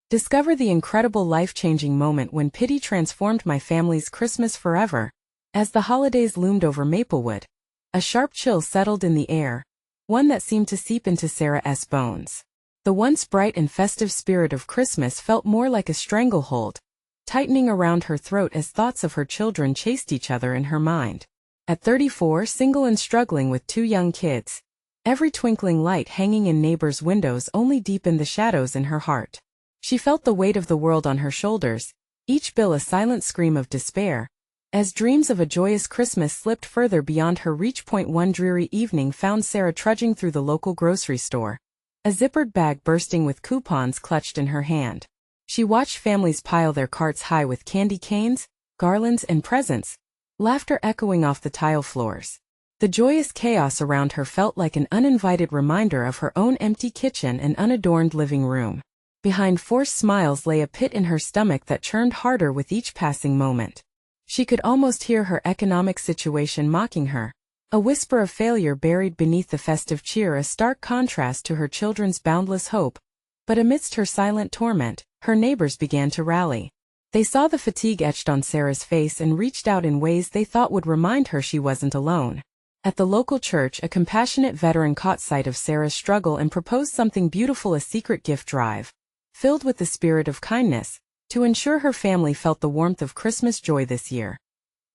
Discover the incredible life-changing moment when pity transformed my family's Christmas forever. As the holidays loomed over Maplewood, a sharp chill settled in the air, one that seemed to seep into Sarah's bones. The once bright and festive spirit of Christmas felt more like a stranglehold, tightening around her throat as thoughts of her children chased each other in her mind. At 34, single and struggling with 2 young kids, every twinkling light hanging in neighbors' windows only deepened the shadows in her heart. She felt the weight of the world on her shoulders, each bill a silent scream of despair, as dreams of a joyous Christmas slipped further beyond her reach. One dreary evening found Sarah trudging through the local grocery store, a zippered bag bursting with coupons clutched in her hand. She watched families pile their carts high with candy canes, garlands, and presents, laughter echoing off the tile floors. The joyous chaos around her felt like an uninvited reminder of her own empty kitchen and unadorned living room. Behind forced smiles lay a pit in her stomach that churned harder with each passing moment. She could almost hear her economic situation mocking her, a whisper of failure buried beneath the festive cheer, a stark contrast to her children's boundless hope. But amidst her silent torment, her neighbors began to rally. They saw the fatigue etched on Sarah's face and reached out in ways they thought would remind her she wasn't alone. At the local church, a compassionate veteran caught sight of Sarah's struggle and proposed something beautiful, a secret gift drive, filled with the spirit of kindness, to ensure her family felt the warmth of Christmas joy this year.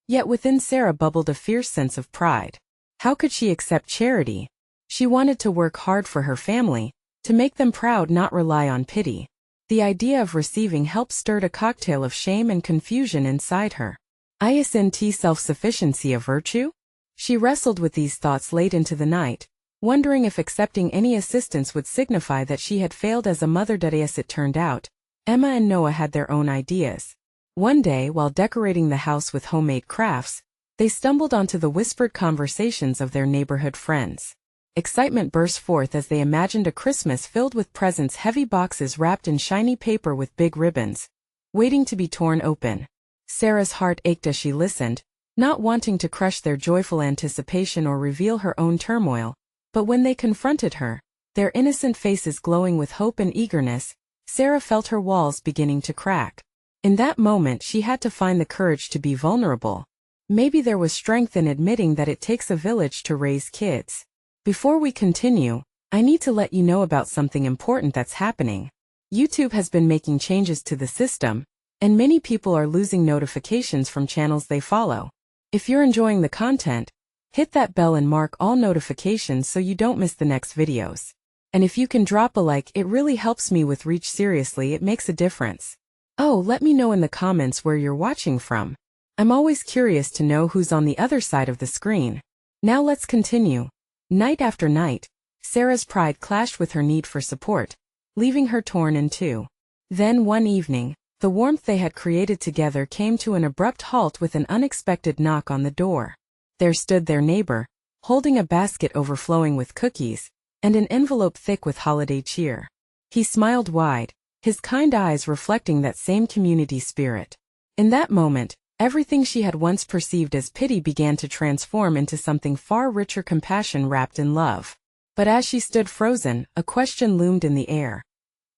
Yet within Sarah bubbled a fierce sense of pride. How could she accept charity? She wanted to work hard for her family, to make them proud, not rely on pity. The idea of receiving help stirred a cocktail of shame and confusion inside her. Isn't self-sufficiency a virtue? She wrestled with these thoughts late into the night, wondering if accepting any assistance would signify that she had failed as a mother. As it turned out, Emma and Noah had their own ideas. One day, while decorating the house with homemade crafts, they stumbled onto the whispered conversations of their neighborhood friends. Excitement burst forth as they imagined a Christmas filled with presents, heavy boxes wrapped in shiny paper with big ribbons, waiting to be torn open. Sarah's heart ached as she listened, not wanting to crush their joyful anticipation or reveal her own turmoil. But when they confronted her, their innocent faces glowing with hope and eagerness, Sarah felt her walls beginning to crack. In that moment, she had to find the courage to be vulnerable. Maybe there was strength in admitting that it takes a village to raise kids. Before we continue, I need to let you know about something important that's happening. YouTube has been making changes to the system, and many people are losing notifications from channels they follow. If you're enjoying the content, hit that bell and mark all notifications so you don't miss the next videos. And if you can drop a like, it really helps me with reach. Seriously, it makes a difference. Oh, let me know in the comments where you're watching from. I'm always curious to know who's on the other side of the screen. Now let's continue. Night after night, Sarah's pride clashed with her need for support, leaving her torn in two. Then one evening, the warmth they had created together came to an abrupt halt with an unexpected knock on the door. There stood their neighbor, holding a basket overflowing with cookies, and an envelope thick with holiday cheer. He smiled wide, his kind eyes reflecting that same community spirit. In that moment, everything she had once perceived as pity began to transform into something far richer, compassion wrapped in love. But as she stood frozen, a question loomed in the air.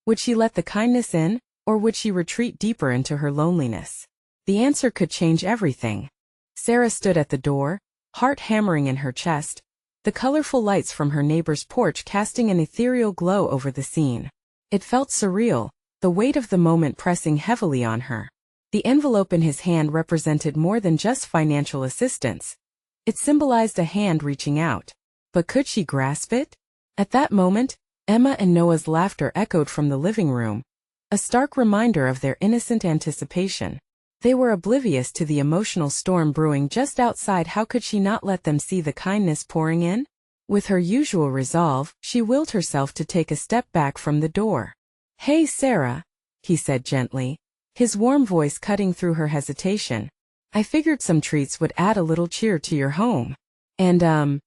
Would she let the kindness in, or would she retreat deeper into her loneliness? The answer could change everything. Sarah stood at the door, heart hammering in her chest, the colorful lights from her neighbor's porch casting an ethereal glow over the scene. It felt surreal, the weight of the moment pressing heavily on her. The envelope in his hand represented more than just financial assistance. It symbolized a hand reaching out. But could she grasp it? At that moment, Emma and Noah's laughter echoed from the living room, a stark reminder of their innocent anticipation. They were oblivious to the emotional storm brewing just outside. How could she not let them see the kindness pouring in? With her usual resolve, she willed herself to take a step back from the door. "Hey, Sarah," he said gently, his warm voice cutting through her hesitation. "I figured some treats would add a little cheer to your home. And,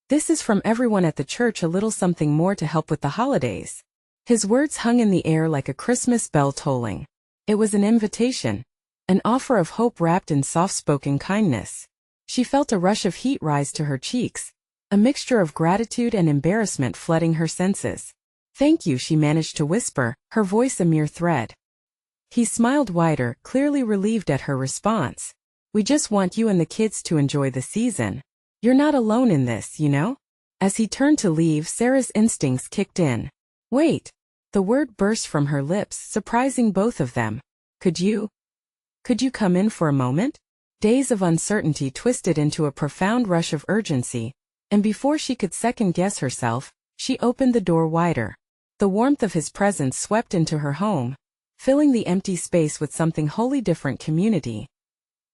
this is from everyone at the church, a little something more to help with the holidays." His words hung in the air like a Christmas bell tolling. It was an invitation, an offer of hope wrapped in soft-spoken kindness. She felt a rush of heat rise to her cheeks, a mixture of gratitude and embarrassment flooding her senses. "Thank you," she managed to whisper, her voice a mere thread. He smiled wider, clearly relieved at her response. "We just want you and the kids to enjoy the season. You're not alone in this, you know?" As he turned to leave, Sarah's instincts kicked in. "Wait." The word burst from her lips, surprising both of them. Could you come in for a moment?" Days of uncertainty twisted into a profound rush of urgency, and before she could second-guess herself, she opened the door wider. The warmth of his presence swept into her home, filling the empty space with something wholly different: community.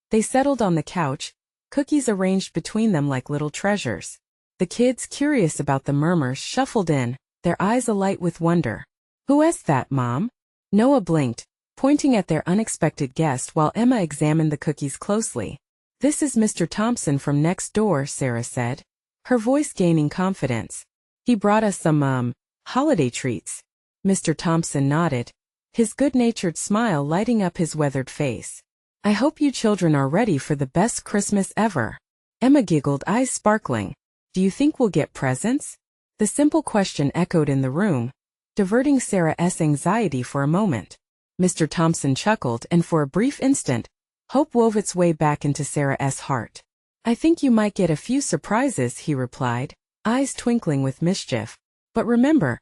They settled on the couch, cookies arranged between them like little treasures. The kids, curious about the murmurs, shuffled in, their eyes alight with wonder. "Who is that, Mom?" Noah blinked, pointing at their unexpected guest while Emma examined the cookies closely. "This is Mr. Thompson from next door," Sarah said, her voice gaining confidence. "He brought us some, holiday treats." Mr. Thompson nodded, his good-natured smile lighting up his weathered face. "I hope you children are ready for the best Christmas ever." Emma giggled, eyes sparkling. "Do you think we'll get presents?" The simple question echoed in the room, diverting Sarah's anxiety for a moment. Mr. Thompson chuckled, and for a brief instant, hope wove its way back into Sarah's heart. "I think you might get a few surprises," he replied, eyes twinkling with mischief. "But remember,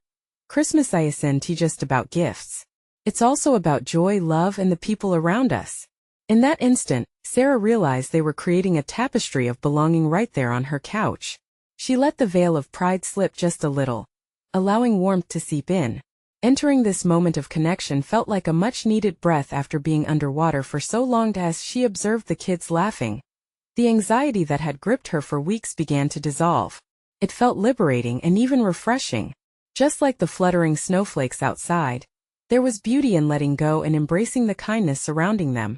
Christmas isn't just about gifts. It's also about joy, love, and the people around us." In that instant, Sarah realized they were creating a tapestry of belonging right there on her couch. She let the veil of pride slip just a little, allowing warmth to seep in. Entering this moment of connection felt like a much-needed breath after being underwater for so long. As she observed the kids laughing, the anxiety that had gripped her for weeks began to dissolve. It felt liberating and even refreshing. Just like the fluttering snowflakes outside, there was beauty in letting go and embracing the kindness surrounding them.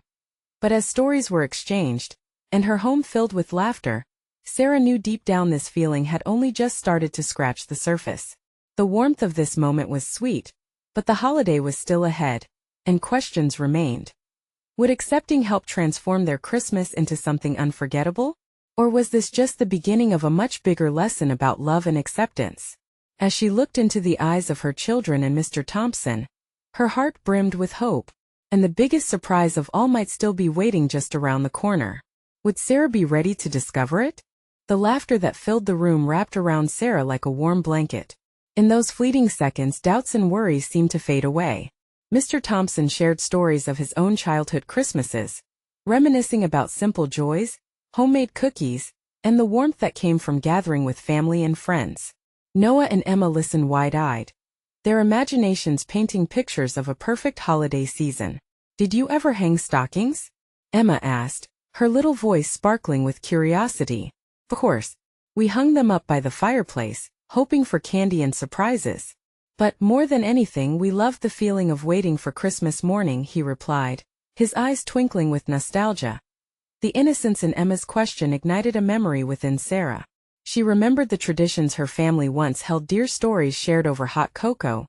But as stories were exchanged, and her home filled with laughter, Sarah knew deep down this feeling had only just started to scratch the surface. The warmth of this moment was sweet, but the holiday was still ahead, and questions remained. Would accepting help transform their Christmas into something unforgettable? Or was this just the beginning of a much bigger lesson about love and acceptance? As she looked into the eyes of her children and Mr. Thompson, her heart brimmed with hope, and the biggest surprise of all might still be waiting just around the corner. Would Sarah be ready to discover it? The laughter that filled the room wrapped around Sarah like a warm blanket. In those fleeting seconds, doubts and worries seemed to fade away. Mr. Thompson shared stories of his own childhood Christmases, reminiscing about simple joys, homemade cookies, and the warmth that came from gathering with family and friends. Noah and Emma listened wide-eyed, their imaginations painting pictures of a perfect holiday season. "Did you ever hang stockings?" Emma asked, her little voice sparkling with curiosity. "Of course. We hung them up by the fireplace, hoping for candy and surprises. But more than anything, we loved the feeling of waiting for Christmas morning," he replied, his eyes twinkling with nostalgia. The innocence in Emma's question ignited a memory within Sarah. She remembered the traditions her family once held dear, stories shared over hot cocoa,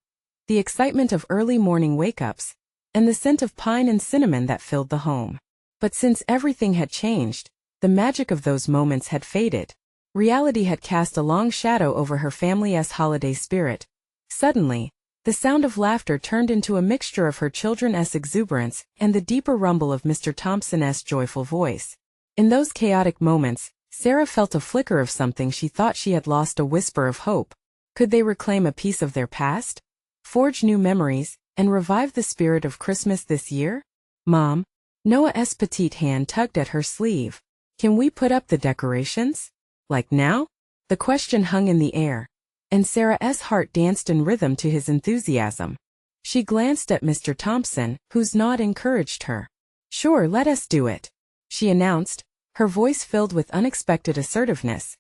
the excitement of early morning wake-ups, and the scent of pine and cinnamon that filled the home. But since everything had changed, the magic of those moments had faded. Reality had cast a long shadow over her family's holiday spirit. Suddenly, the sound of laughter turned into a mixture of her children's exuberance and the deeper rumble of Mr. Thompson's joyful voice. In those chaotic moments, Sarah felt a flicker of something she thought she had lost, a whisper of hope. Could they reclaim a piece of their past, forge new memories, and revive the spirit of Christmas this year? "Mom," Noah's petite hand tugged at her sleeve. "Can we put up the decorations? Like now?" The question hung in the air, and Sarah's heart danced in rhythm to his enthusiasm. She glanced at Mr. Thompson, whose nod encouraged her. "Sure, let us do it," she announced, her voice filled with unexpected assertiveness.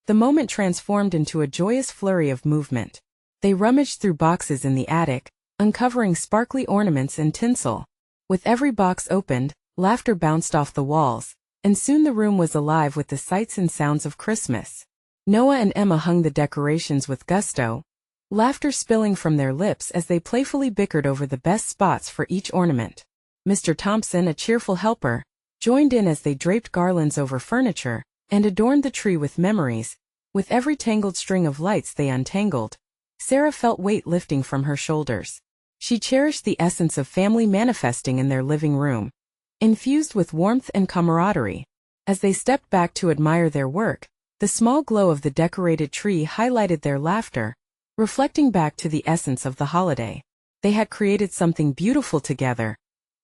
The moment transformed into a joyous flurry of movement. They rummaged through boxes in the attic, uncovering sparkly ornaments and tinsel. With every box opened, laughter bounced off the walls, and soon the room was alive with the sights and sounds of Christmas. Noah and Emma hung the decorations with gusto, laughter spilling from their lips as they playfully bickered over the best spots for each ornament. Mr. Thompson, a cheerful helper, joined in as they draped garlands over furniture and adorned the tree with memories. With every tangled string of lights they untangled, Sarah felt weight lifting from her shoulders. She cherished the essence of family manifesting in their living room, infused with warmth and camaraderie. As they stepped back to admire their work, the small glow of the decorated tree highlighted their laughter, reflecting back to the essence of the holiday. They had created something beautiful together,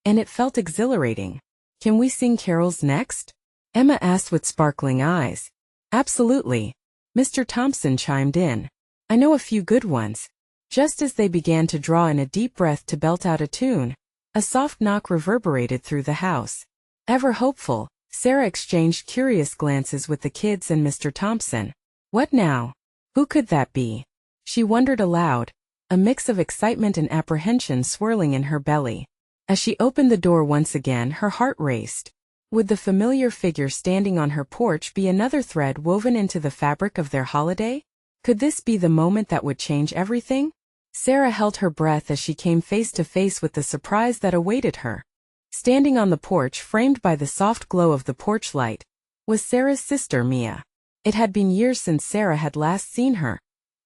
and it felt exhilarating. "Can we sing carols next?" Emma asked with sparkling eyes. "Absolutely," Mr. Thompson chimed in. "I know a few good ones." Just as they began to draw in a deep breath to belt out a tune, a soft knock reverberated through the house. Ever hopeful, Sarah exchanged curious glances with the kids and Mr. Thompson. What now? Who could that be? She wondered aloud, a mix of excitement and apprehension swirling in her belly. As she opened the door once again, her heart raced. Would the familiar figure standing on her porch be another thread woven into the fabric of their holiday? Could this be the moment that would change everything? Sarah held her breath as she came face to face with the surprise that awaited her. Standing on the porch, framed by the soft glow of the porch light, was Sarah's sister Mia. It had been years since Sarah had last seen her,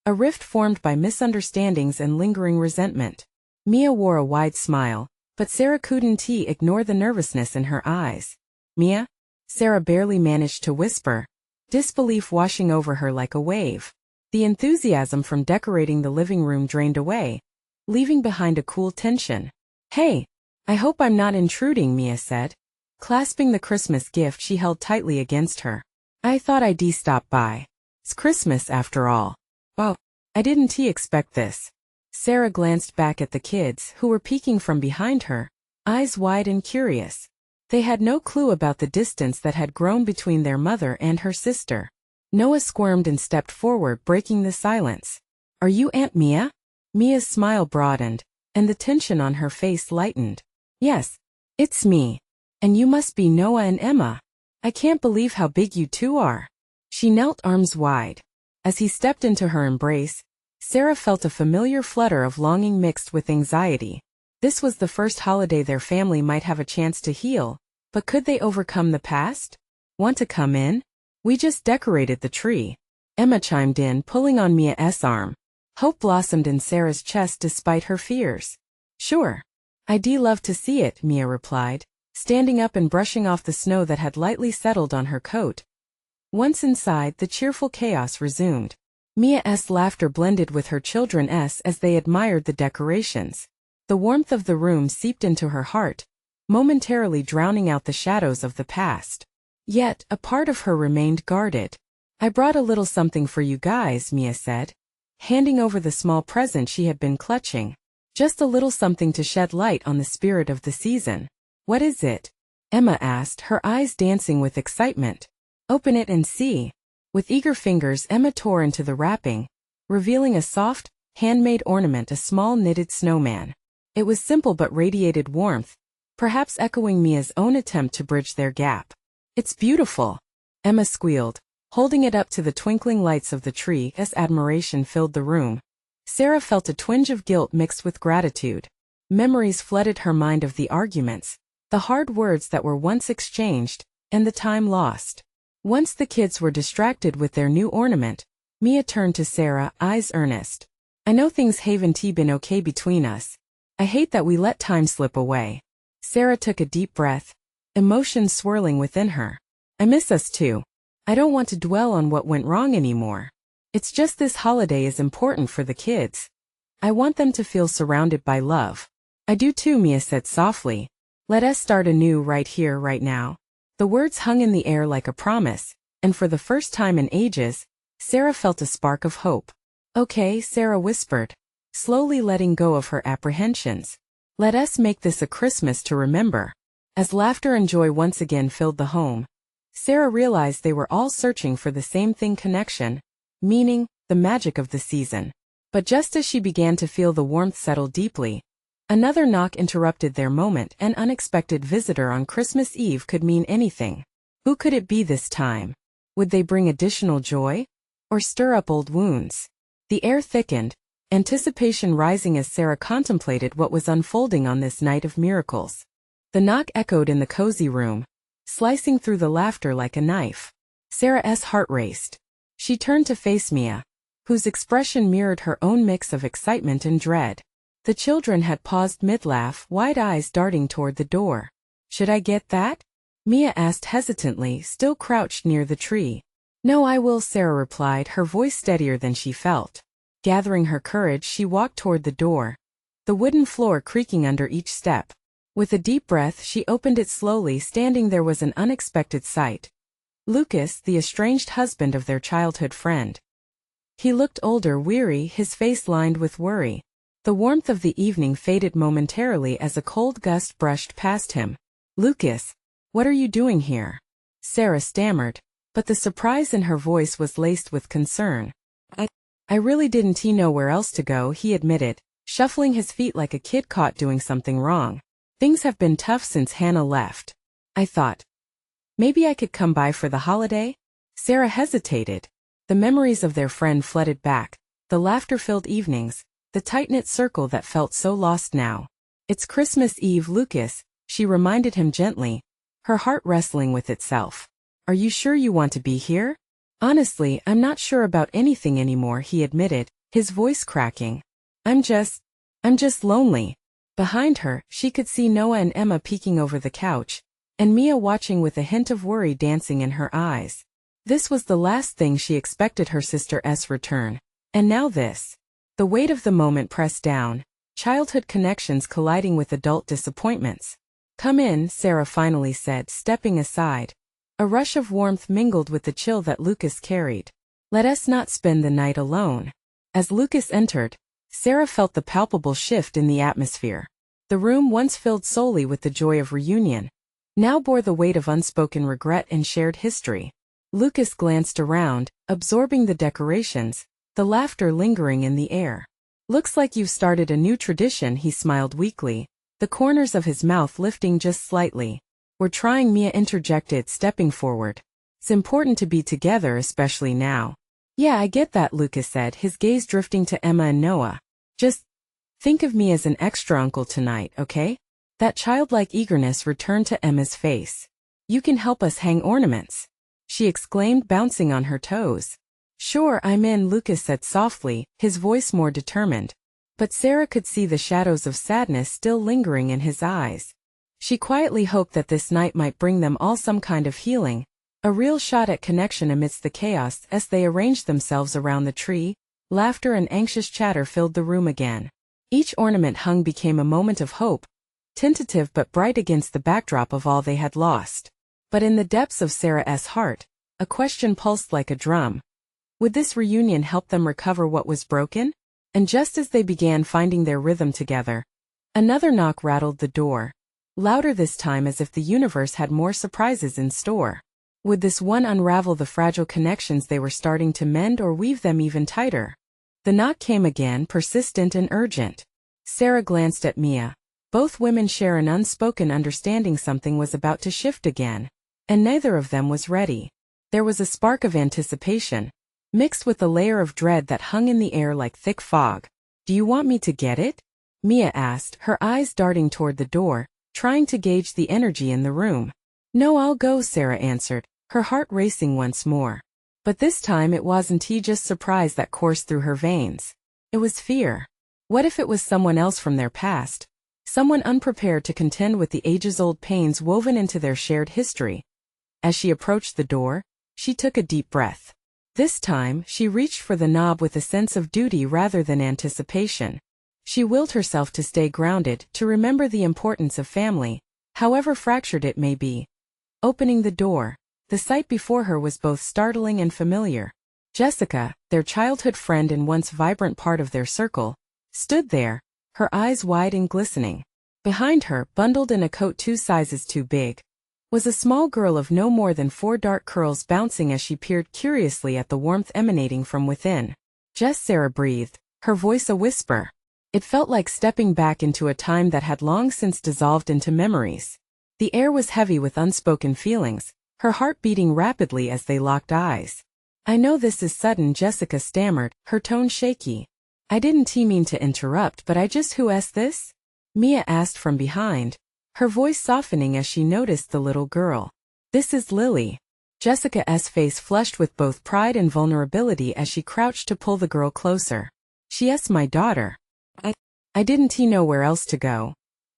a rift formed by misunderstandings and lingering resentment. Mia wore a wide smile, but Sarah couldn't ignore the nervousness in her eyes. "Mia?" Sarah barely managed to whisper, disbelief washing over her like a wave. The enthusiasm from decorating the living room drained away, leaving behind a cool tension. "Hey, I hope I'm not intruding," Mia said, clasping the Christmas gift she held tightly against her. "I thought I'd stop by. It's Christmas after all." "Oh, I didn't expect this." Sarah glanced back at the kids, who were peeking from behind her, eyes wide and curious. They had no clue about the distance that had grown between their mother and her sister. Noah squirmed and stepped forward, breaking the silence. "Are you Aunt Mia?" Mia's smile broadened, and the tension on her face lightened. "Yes, it's me. And you must be Noah and Emma. I can't believe how big you two are." She knelt, arms wide. As he stepped into her embrace, Sarah felt a familiar flutter of longing mixed with anxiety. This was the first holiday their family might have a chance to heal, but could they overcome the past? "Want to come in? We just decorated the tree." Emma chimed in, pulling on Mia's arm. Hope blossomed in Sarah's chest despite her fears. "Sure. I'd love to see it," Mia replied, standing up and brushing off the snow that had lightly settled on her coat. Once inside, the cheerful chaos resumed. Mia's laughter blended with her children's as they admired the decorations. The warmth of the room seeped into her heart, momentarily drowning out the shadows of the past. Yet, a part of her remained guarded. "I brought a little something for you guys," Mia said, handing over the small present she had been clutching. "Just a little something to shed light on the spirit of the season." "What is it?" Emma asked, her eyes dancing with excitement. "Open it and see." With eager fingers, Emma tore into the wrapping, revealing a soft, handmade ornament, a small knitted snowman. It was simple but radiated warmth, perhaps echoing Mia's own attempt to bridge their gap. "It's beautiful," Emma squealed, holding it up to the twinkling lights of the tree as admiration filled the room. Sarah felt a twinge of guilt mixed with gratitude. Memories flooded her mind of the arguments, the hard words that were once exchanged, and the time lost. Once the kids were distracted with their new ornament, Mia turned to Sarah, eyes earnest. "I know things haven't been okay between us. I hate that we let time slip away." Sarah took a deep breath, emotions swirling within her. "I miss us too. I don't want to dwell on what went wrong anymore. It's just this holiday is important for the kids. I want them to feel surrounded by love." "I do too," Mia said softly. "Let us start anew right here, right now." The words hung in the air like a promise, and for the first time in ages, Sarah felt a spark of hope. "Okay," Sarah whispered, slowly letting go of her apprehensions. "Let us make this a Christmas to remember." As laughter and joy once again filled the home, Sarah realized they were all searching for the same thing: connection, meaning, the magic of the season. But just as she began to feel the warmth settle deeply, another knock interrupted their moment. An unexpected visitor on Christmas Eve could mean anything. Who could it be this time? Would they bring additional joy? Or stir up old wounds? The air thickened, anticipation rising as Sarah contemplated what was unfolding on this night of miracles. The knock echoed in the cozy room, slicing through the laughter like a knife. Sarah's heart raced. She turned to face Mia, whose expression mirrored her own mix of excitement and dread. The children had paused mid-laugh, wide eyes darting toward the door. "Should I get that?" Mia asked hesitantly, still crouched near the tree. "No, I will," Sarah replied, her voice steadier than she felt. Gathering her courage, she walked toward the door, the wooden floor creaking under each step. With a deep breath, she opened it slowly. Standing there was an unexpected sight. Lucas, the estranged husband of their childhood friend. He looked older, weary, his face lined with worry. The warmth of the evening faded momentarily as a cold gust brushed past him. "Lucas, what are you doing here?" Sarah stammered, but the surprise in her voice was laced with concern. I really didn't know where else to go," he admitted, shuffling his feet like a kid caught doing something wrong. "Things have been tough since Hannah left. I thought maybe I could come by for the holiday?" Sarah hesitated. The memories of their friend flooded back, the laughter-filled evenings, the tight-knit circle that felt so lost now. "It's Christmas Eve, Lucas," she reminded him gently, her heart wrestling with itself. "Are you sure you want to be here?" "Honestly, I'm not sure about anything anymore," he admitted, his voice cracking. I'm just lonely." Behind her, she could see Noah and Emma peeking over the couch, and Mia watching with a hint of worry dancing in her eyes. This was the last thing she expected her sister's return. And now this. The weight of the moment pressed down, childhood connections colliding with adult disappointments. "Come in," Sarah finally said, stepping aside. A rush of warmth mingled with the chill that Lucas carried. "Let us not spend the night alone." As Lucas entered, Sarah felt the palpable shift in the atmosphere. The room, once filled solely with the joy of reunion, now bore the weight of unspoken regret and shared history. Lucas glanced around, absorbing the decorations, the laughter lingering in the air. "Looks like you've started a new tradition," he smiled weakly, the corners of his mouth lifting just slightly. "We're trying," Mia interjected, stepping forward. "It's important to be together, especially now." "Yeah, I get that," Lucas said, his gaze drifting to Emma and Noah. "Just think of me as an extra uncle tonight, okay?" That childlike eagerness returned to Emma's face. "You can help us hang ornaments," she exclaimed, bouncing on her toes. "Sure, I'm in," Lucas said softly, his voice more determined. But Sarah could see the shadows of sadness still lingering in his eyes. She quietly hoped that this night might bring them all some kind of healing, a real shot at connection amidst the chaos. As they arranged themselves around the tree, laughter and anxious chatter filled the room again. Each ornament hung became a moment of hope, tentative but bright against the backdrop of all they had lost. But in the depths of Sarah's heart, a question pulsed like a drum. Would this reunion help them recover what was broken? And just as they began finding their rhythm together, another knock rattled the door. Louder this time, as if the universe had more surprises in store. Would this one unravel the fragile connections they were starting to mend, or weave them even tighter? The knock came again, persistent and urgent. Sarah glanced at Mia. Both women share an unspoken understanding something was about to shift again, and neither of them was ready. There was a spark of anticipation, mixed with a layer of dread that hung in the air like thick fog. "Do you want me to get it?" Mia asked, her eyes darting toward the door, trying to gauge the energy in the room. "No, I'll go," Sarah answered, her heart racing once more. But this time it wasn't just surprise that coursed through her veins. It was fear. What if it was someone else from their past? Someone unprepared to contend with the ages-old pains woven into their shared history. As she approached the door, she took a deep breath. This time, she reached for the knob with a sense of duty rather than anticipation. She willed herself to stay grounded, to remember the importance of family, however fractured it may be. Opening the door, the sight before her was both startling and familiar. Jessica, their childhood friend and once vibrant part of their circle, stood there, her eyes wide and glistening. Behind her, bundled in a coat 2 sizes too big, was a small girl of no more than 4 dark curls bouncing as she peered curiously at the warmth emanating from within. "Jess," Sarah breathed, her voice a whisper. It felt like stepping back into a time that had long since dissolved into memories. The air was heavy with unspoken feelings, her heart beating rapidly as they locked eyes. "I know this is sudden," Jessica stammered, her tone shaky. "I didn't mean to interrupt, but who's this?" Mia asked from behind, her voice softening as she noticed the little girl. "This is Lily." Jessica's face flushed with both pride and vulnerability as she crouched to pull the girl closer. She's my daughter. I didn't know where else to go.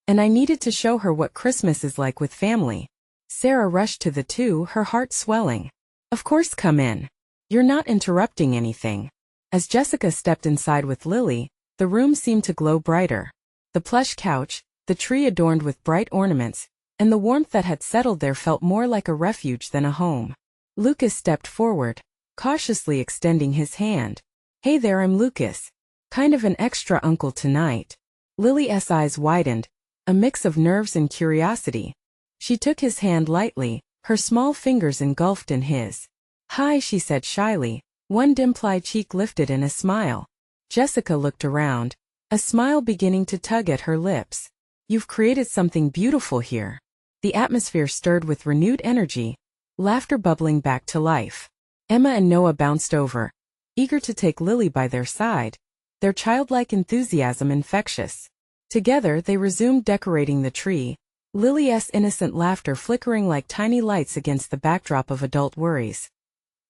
And I needed to show her what Christmas is like with family. Sarah rushed to the two, her heart swelling. Of course, come in. You're not interrupting anything. As Jessica stepped inside with Lily, the room seemed to glow brighter. The plush couch, the tree adorned with bright ornaments, and the warmth that had settled there felt more like a refuge than a home. Lucas stepped forward, cautiously extending his hand. Hey there, I'm Lucas. Kind of an extra uncle tonight. Lily's eyes widened, a mix of nerves and curiosity. She took his hand lightly, her small fingers engulfed in his. Hi, she said shyly, one dimpled cheek lifted in a smile. Jessica looked around, a smile beginning to tug at her lips. You've created something beautiful here. The atmosphere stirred with renewed energy, laughter bubbling back to life. Emma and Noah bounced over, eager to take Lily by their side, their childlike enthusiasm infectious. Together they resumed decorating the tree, Lily's innocent laughter flickering like tiny lights against the backdrop of adult worries.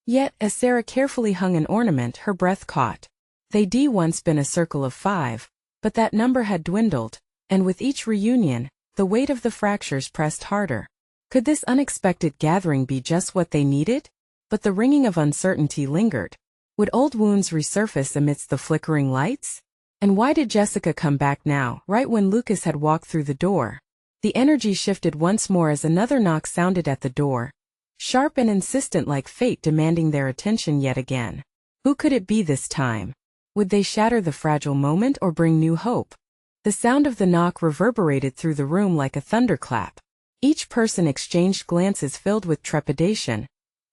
Yet, as Sarah carefully hung an ornament, her breath caught. They'd once been a circle of 5, but that number had dwindled, and with each reunion, the weight of the fractures pressed harder. Could this unexpected gathering be just what they needed? But the ringing of uncertainty lingered. Would old wounds resurface amidst the flickering lights? And why did Jessica come back now, right when Lucas had walked through the door? The energy shifted once more as another knock sounded at the door, sharp and insistent like fate demanding their attention yet again. Who could it be this time? Would they shatter the fragile moment or bring new hope? The sound of the knock reverberated through the room like a thunderclap. Each person exchanged glances filled with trepidation,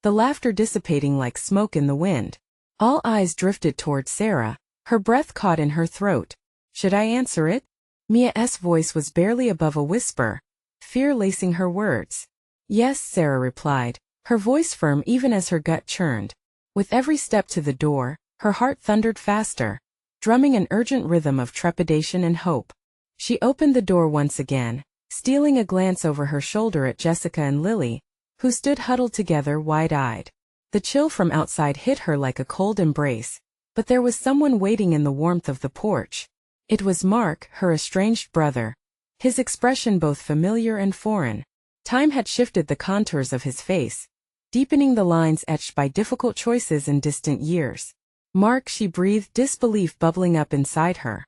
the laughter dissipating like smoke in the wind. All eyes drifted toward Sarah, her breath caught in her throat. Should I answer it? Mia's voice was barely above a whisper, fear lacing her words. Yes, Sarah replied, her voice firm even as her gut churned. With every step to the door, her heart thundered faster, drumming an urgent rhythm of trepidation and hope. She opened the door once again, stealing a glance over her shoulder at Jessica and Lily, who stood huddled together wide-eyed. The chill from outside hit her like a cold embrace, but there was someone waiting in the warmth of the porch. It was Mark, her estranged brother, his expression both familiar and foreign. Time had shifted the contours of his face, deepening the lines etched by difficult choices in distant years. Mark, she breathed, disbelief bubbling up inside her.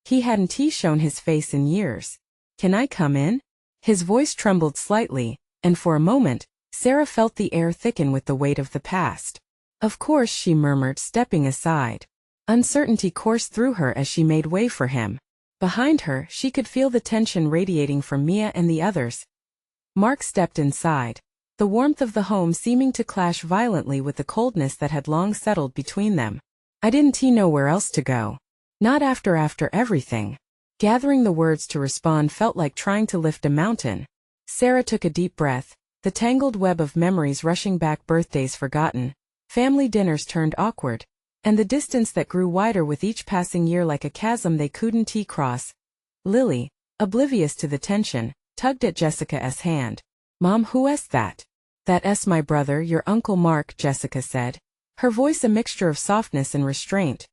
He hadn't shown his face in years. Can I come in? His voice trembled slightly, and for a moment, Sarah felt the air thicken with the weight of the past. Of course, she murmured, stepping aside. Uncertainty coursed through her as she made way for him. Behind her, she could feel the tension radiating from Mia and the others. Mark stepped inside, the warmth of the home seeming to clash violently with the coldness that had long settled between them. I didn't know where else to go. Not after everything. Gathering the words to respond felt like trying to lift a mountain. Sarah took a deep breath, the tangled web of memories rushing back, birthdays forgotten, family dinners turned awkward, and the distance that grew wider with each passing year like a chasm they couldn't cross. Lily, oblivious to the tension, tugged at Jessica's hand. Mom, who's that? That's my brother, your Uncle Mark, Jessica said, her voice a mixture of softness and restraint.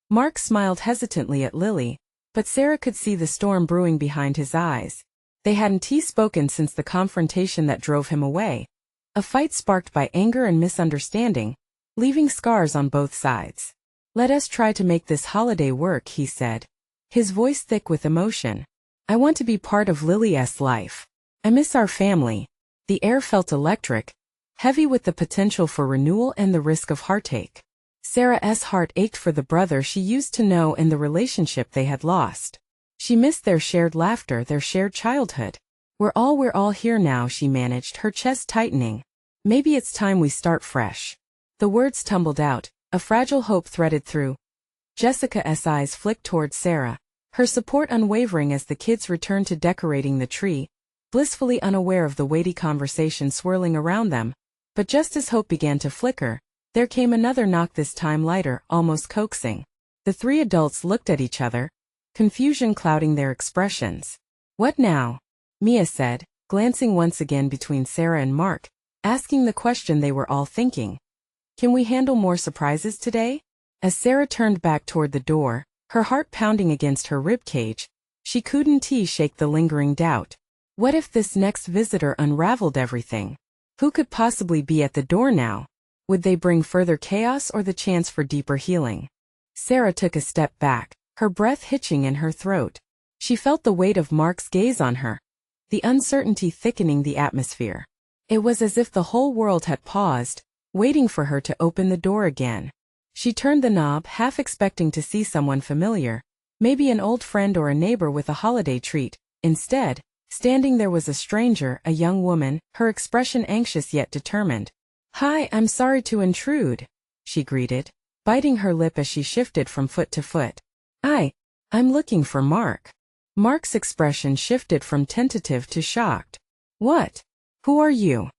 Mark smiled hesitantly at Lily, but Sarah could see the storm brewing behind his eyes. They hadn't spoken since the confrontation that drove him away, a fight sparked by anger and misunderstanding, leaving scars on both sides. Let us try to make this holiday work, he said, his voice thick with emotion. I want to be part of Lily's life. I miss our family. The air felt electric, heavy with the potential for renewal and the risk of heartache. Sarah's heart ached for the brother she used to know and the relationship they had lost. She missed their shared laughter, their shared childhood. We're all here now, she managed, her chest tightening. Maybe it's time we start fresh. The words tumbled out, a fragile hope threaded through. Jessica's eyes flicked toward Sarah, her support unwavering as the kids returned to decorating the tree, blissfully unaware of the weighty conversation swirling around them. But just as hope began to flicker, there came another knock, this time lighter, almost coaxing. The three adults looked at each other, confusion clouding their expressions. What now? Mia said, glancing once again between Sarah and Mark, asking the question they were all thinking. Can we handle more surprises today? As Sarah turned back toward the door, her heart pounding against her ribcage, she couldn't shake the lingering doubt. What if this next visitor unraveled everything? Who could possibly be at the door now? Would they bring further chaos or the chance for deeper healing? Sarah took a step back, her breath hitching in her throat. She felt the weight of Mark's gaze on her, the uncertainty thickening the atmosphere. It was as if the whole world had paused, waiting for her to open the door again. She turned the knob, half expecting to see someone familiar, maybe an old friend or a neighbor with a holiday treat. Instead, standing there was a stranger, a young woman, her expression anxious yet determined. "Hi, I'm sorry to intrude," she greeted, biting her lip as she shifted from foot to foot. I'm looking for Mark." Mark's expression shifted from tentative to shocked. "What? Who are you?"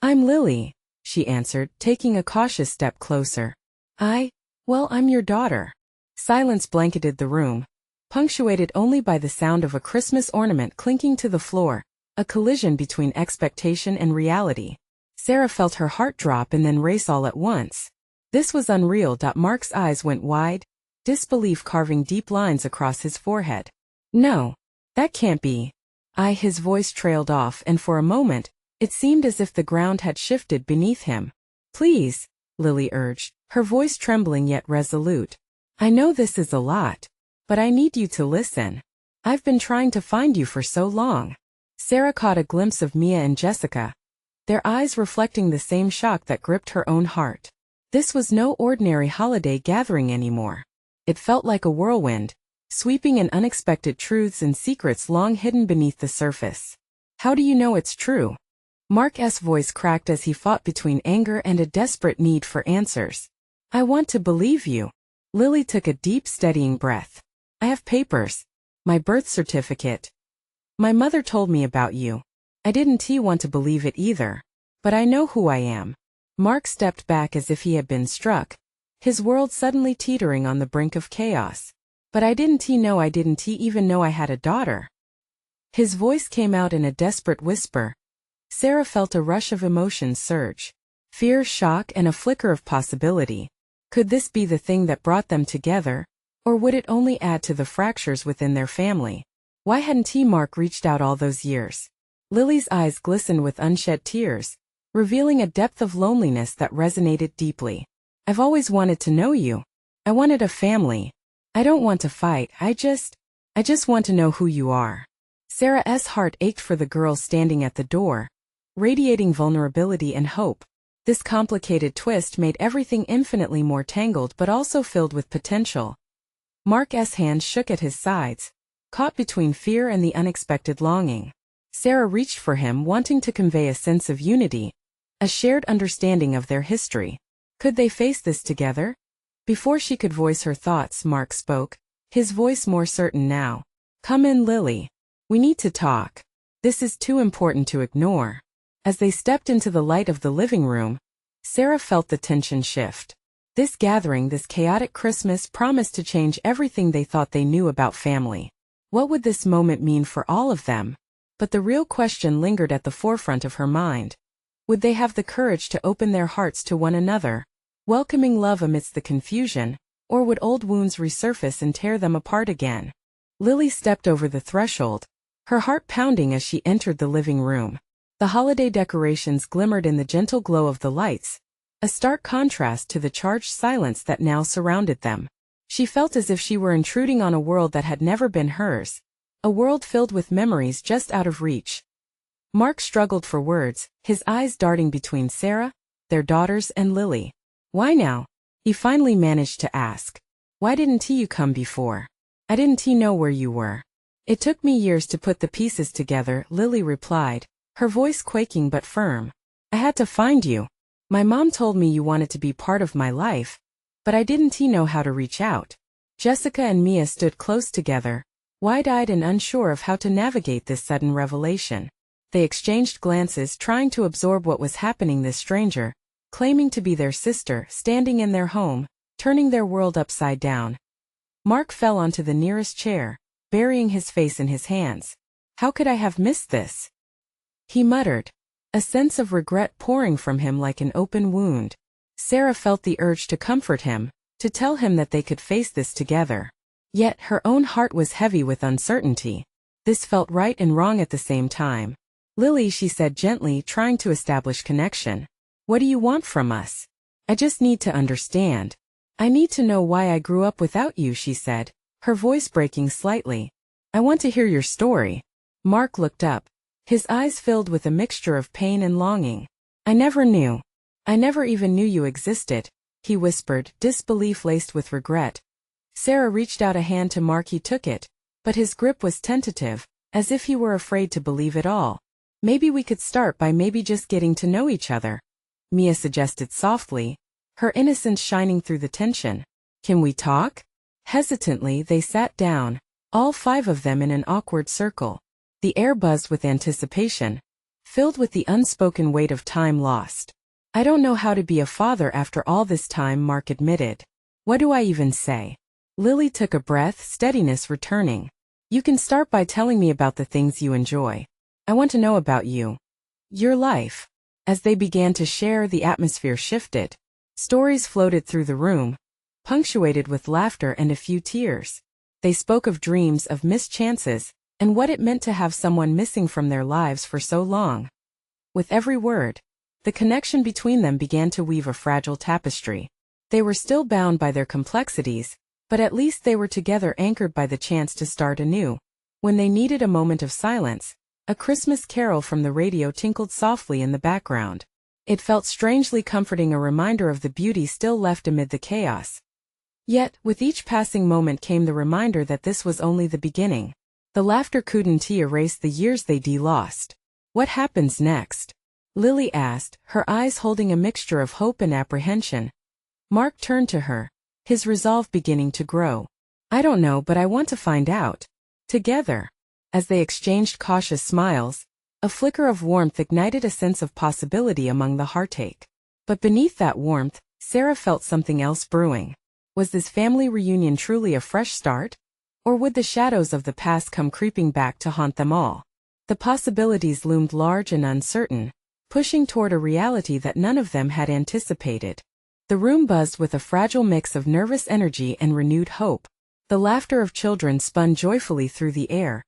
"I'm Lily," she answered, taking a cautious step closer. I'm your daughter." Silence blanketed the room, punctuated only by the sound of a Christmas ornament clinking to the floor, a collision between expectation and reality. Sarah felt her heart drop and then race all at once. This was unreal. Mark's eyes went wide, disbelief carving deep lines across his forehead. "No, that can't be." His voice trailed off, and for a moment, it seemed as if the ground had shifted beneath him. "Please," Lily urged, her voice trembling yet resolute. "I know this is a lot, but I need you to listen. I've been trying to find you for so long." Sarah caught a glimpse of Mia and Jessica, their eyes reflecting the same shock that gripped her own heart. This was no ordinary holiday gathering anymore. It felt like a whirlwind, sweeping in unexpected truths and secrets long hidden beneath the surface. "How do you know it's true?" Mark's voice cracked as he fought between anger and a desperate need for answers. "I want to believe you." Lily took a deep, steadying breath. "I have papers. My birth certificate. My mother told me about you. I didn't want to believe it either. But I know who I am." Mark stepped back as if he had been struck, his world suddenly teetering on the brink of chaos. "But I didn't even know I had a daughter." His voice came out in a desperate whisper. Sarah felt a rush of emotions surge. Fear, shock, and a flicker of possibility. Could this be the thing that brought them together? Or would it only add to the fractures within their family? Why hadn't Mark reached out all those years? Lily's eyes glistened with unshed tears, revealing a depth of loneliness that resonated deeply. "I've always wanted to know you. I wanted a family. I don't want to fight, I just want to know who you are." Sarah's heart ached for the girl standing at the door, radiating vulnerability and hope. This complicated twist made everything infinitely more tangled but also filled with potential. Mark's hands shook at his sides, caught between fear and the unexpected longing. Sarah reached for him, wanting to convey a sense of unity, a shared understanding of their history. Could they face this together? Before she could voice her thoughts, Mark spoke, his voice more certain now. "Come in, Lily. We need to talk. This is too important to ignore." As they stepped into the light of the living room, Sarah felt the tension shift. This gathering, this chaotic Christmas, promised to change everything they thought they knew about family. What would this moment mean for all of them? But the real question lingered at the forefront of her mind. Would they have the courage to open their hearts to one another, welcoming love amidst the confusion, or would old wounds resurface and tear them apart again? Lily stepped over the threshold, her heart pounding as she entered the living room. The holiday decorations glimmered in the gentle glow of the lights, a stark contrast to the charged silence that now surrounded them. She felt as if she were intruding on a world that had never been hers, a world filled with memories just out of reach. Mark struggled for words, his eyes darting between Sarah, their daughters, and Lily. "Why now?" he finally managed to ask. "Why didn't you come before?" "I didn't know where you were. It took me years to put the pieces together," Lily replied, her voice quaking but firm. "I had to find you. My mom told me you wanted to be part of my life, but I didn't know how to reach out." Jessica and Mia stood close together, wide-eyed and unsure of how to navigate this sudden revelation. They exchanged glances, trying to absorb what was happening. This stranger, claiming to be their sister, standing in their home, turning their world upside down. Mark fell onto the nearest chair, burying his face in his hands. "How could I have missed this?" he muttered. a sense of regret pouring from him like an open wound. Sarah felt the urge to comfort him, to tell him that they could face this together. Yet her own heart was heavy with uncertainty. This felt right and wrong at the same time. Lily, she said gently, trying to establish connection. What do you want from us? I just need to understand. I need to know why I grew up without you, she said, her voice breaking slightly. I want to hear your story. Mark looked up, his eyes filled with a mixture of pain and longing. I never knew. I never even knew you existed, he whispered, disbelief laced with regret. Sarah reached out a hand to Mark. He took it, but his grip was tentative, as if he were afraid to believe it all. Maybe we could start by maybe just getting to know each other, Mia suggested softly, her innocence shining through the tension. Can we talk? Hesitantly, they sat down, all five of them in an awkward circle. The air buzzed with anticipation, filled with the unspoken weight of time lost. I don't know how to be a father after all this time, Mark admitted. What do I even say? Lily took a breath, steadiness returning. You can start by telling me about the things you enjoy. I want to know about you. Your life. As they began to share, the atmosphere shifted. Stories floated through the room, punctuated with laughter and a few tears. They spoke of dreams, of missed chances, and what it meant to have someone missing from their lives for so long. With every word, the connection between them began to weave a fragile tapestry. They were still bound by their complexities, but at least they were together, anchored by the chance to start anew. When they needed a moment of silence, a Christmas carol from the radio tinkled softly in the background. It felt strangely comforting, a reminder of the beauty still left amid the chaos. Yet, with each passing moment came the reminder that this was only the beginning. The laughter couldn't erase the years they'd lost. What happens next? Lily asked, her eyes holding a mixture of hope and apprehension. Mark turned to her, his resolve beginning to grow. I don't know, but I want to find out. Together. As they exchanged cautious smiles, a flicker of warmth ignited a sense of possibility among the heartache. But beneath that warmth, Sarah felt something else brewing. Was this family reunion truly a fresh start? Or would the shadows of the past come creeping back to haunt them all? The possibilities loomed large and uncertain, pushing toward a reality that none of them had anticipated. The room buzzed with a fragile mix of nervous energy and renewed hope. The laughter of children spun joyfully through the air,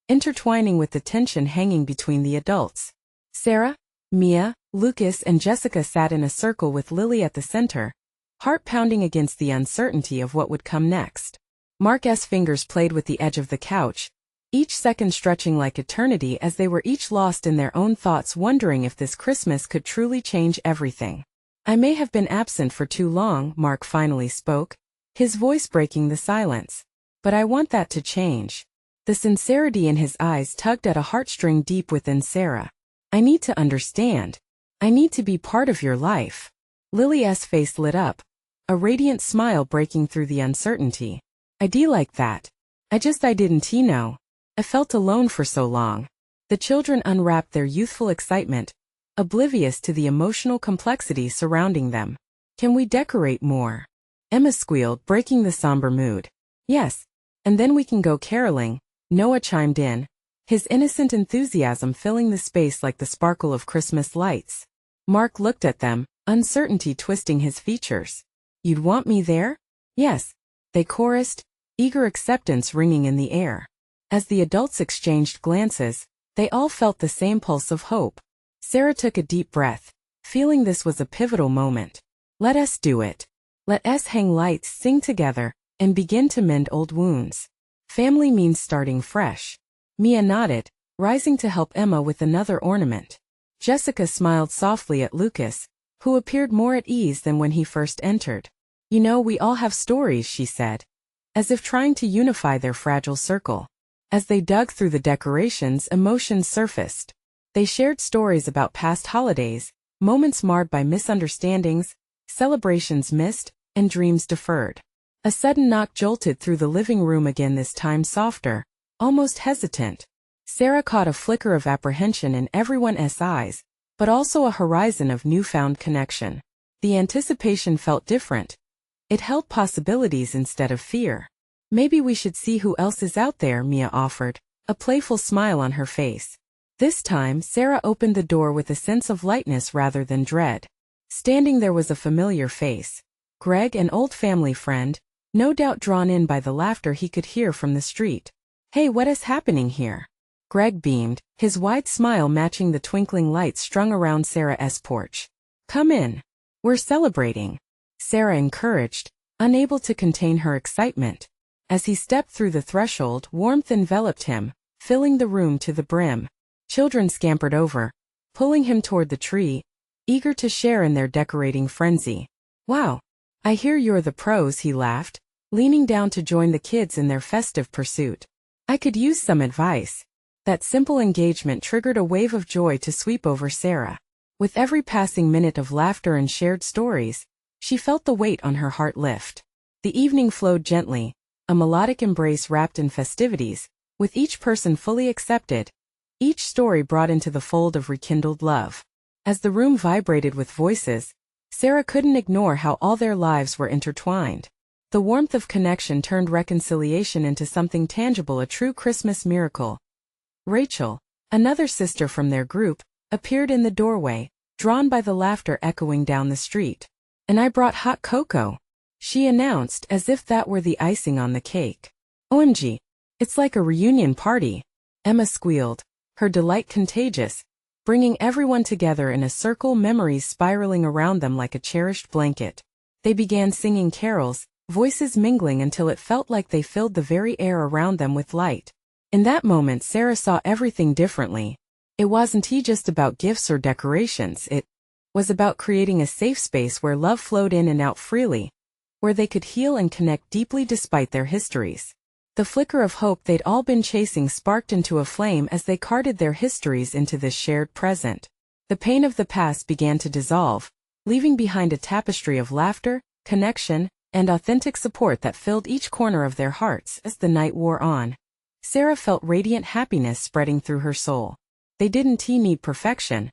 intertwining with the tension hanging between the adults. Sarah, Mia, Lucas, and Jessica sat in a circle with Lily at the center, heart pounding against the uncertainty of what would come next. Mark's fingers played with the edge of the couch, each second stretching like eternity as they were each lost in their own thoughts, wondering if this Christmas could truly change everything. I may have been absent for too long, Mark finally spoke, his voice breaking the silence. But I want that to change. The sincerity in his eyes tugged at a heartstring deep within Sarah. I need to understand. I need to be part of your life. Lily's face lit up, a radiant smile breaking through the uncertainty. I like that. I didn't know. I felt alone for so long. The children unwrapped their youthful excitement, oblivious to the emotional complexity surrounding them. Can we decorate more? Emma squealed, breaking the somber mood. Yes. And then we can go caroling, Noah chimed in, his innocent enthusiasm filling the space like the sparkle of Christmas lights. Mark looked at them, uncertainty twisting his features. You'd want me there? Yes. They chorused, eager acceptance ringing in the air. As the adults exchanged glances, they all felt the same pulse of hope. Sarah took a deep breath, feeling this was a pivotal moment. Let us do it. Let us hang lights, sing together, and begin to mend old wounds. Family means starting fresh. Mia nodded, rising to help Emma with another ornament. Jessica smiled softly at Lucas, who appeared more at ease than when he first entered. You know, we all have stories, she said, as if trying to unify their fragile circle. As they dug through the decorations, emotions surfaced. They shared stories about past holidays, moments marred by misunderstandings, celebrations missed, and dreams deferred. A sudden knock jolted through the living room again, this time softer, almost hesitant. Sarah caught a flicker of apprehension in everyone's eyes, but also a horizon of newfound connection. The anticipation felt different. It held possibilities instead of fear. Maybe we should see who else is out there, Mia offered, a playful smile on her face. This time, Sarah opened the door with a sense of lightness rather than dread. Standing there was a familiar face. Greg, an old family friend, no doubt drawn in by the laughter he could hear from the street. "Hey, what is happening here?" Greg beamed, his wide smile matching the twinkling lights strung around Sarah's porch. "Come in. We're celebrating," Sarah encouraged, unable to contain her excitement. As he stepped through the threshold, warmth enveloped him, filling the room to the brim. Children scampered over, pulling him toward the tree, eager to share in their decorating frenzy. "Wow, I hear you're the pros," he laughed, leaning down to join the kids in their festive pursuit. "I could use some advice." That simple engagement triggered a wave of joy to sweep over Sarah. With every passing minute of laughter and shared stories, she felt the weight on her heart lift. The evening flowed gently, a melodic embrace wrapped in festivities, with each person fully accepted, each story brought into the fold of rekindled love. As the room vibrated with voices, Sarah couldn't ignore how all their lives were intertwined. The warmth of connection turned reconciliation into something tangible, a true Christmas miracle. Rachel, another sister from their group, appeared in the doorway, drawn by the laughter echoing down the street. "And I brought hot cocoa," she announced as if that were the icing on the cake. "OMG, it's like a reunion party," Emma squealed, her delight contagious, bringing everyone together in a circle, memories spiraling around them like a cherished blanket. They began singing carols, voices mingling until it felt like they filled the very air around them with light. In that moment, Sarah saw everything differently. It wasn't just about gifts or decorations, it was about creating a safe space where love flowed in and out freely, where they could heal and connect deeply despite their histories. The flicker of hope they'd all been chasing sparked into a flame as they carted their histories into this shared present. The pain of the past began to dissolve, leaving behind a tapestry of laughter, connection, and authentic support that filled each corner of their hearts as the night wore on. Sarah felt radiant happiness spreading through her soul. They didn't need perfection.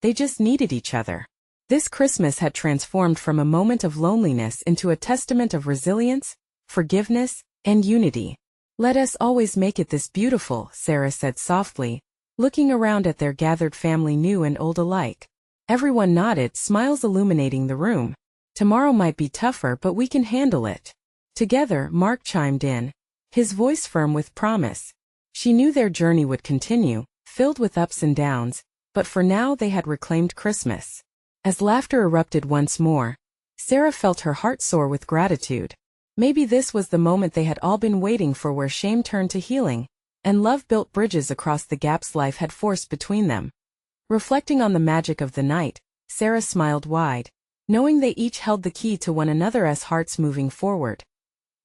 They just needed each other. This Christmas had transformed from a moment of loneliness into a testament of resilience, forgiveness, and unity. "Let us always make it this beautiful," Sarah said softly, looking around at their gathered family, new and old alike. Everyone nodded, smiles illuminating the room. "Tomorrow might be tougher, but we can handle it." Together, Mark chimed in, his voice firm with promise. She knew their journey would continue, filled with ups and downs, but for now they had reclaimed Christmas. As laughter erupted once more, Sarah felt her heart soar with gratitude. Maybe this was the moment they had all been waiting for, where shame turned to healing, and love built bridges across the gaps life had forced between them. Reflecting on the magic of the night, Sarah smiled wide, knowing they each held the key to one another's hearts moving forward.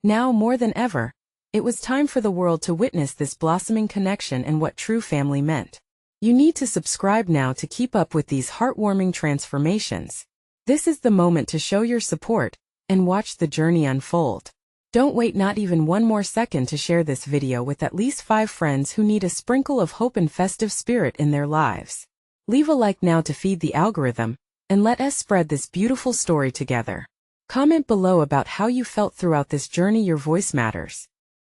Now more than ever, it was time for the world to witness this blossoming connection and what true family meant. You need to subscribe now to keep up with these heartwarming transformations. This is the moment to show your support and watch the journey unfold. Don't wait not even one more second to share this video with at least 5 friends who need a sprinkle of hope and festive spirit in their lives. Leave a like now to feed the algorithm, and let us spread this beautiful story together. Comment below about how you felt throughout this journey. Your voice matters.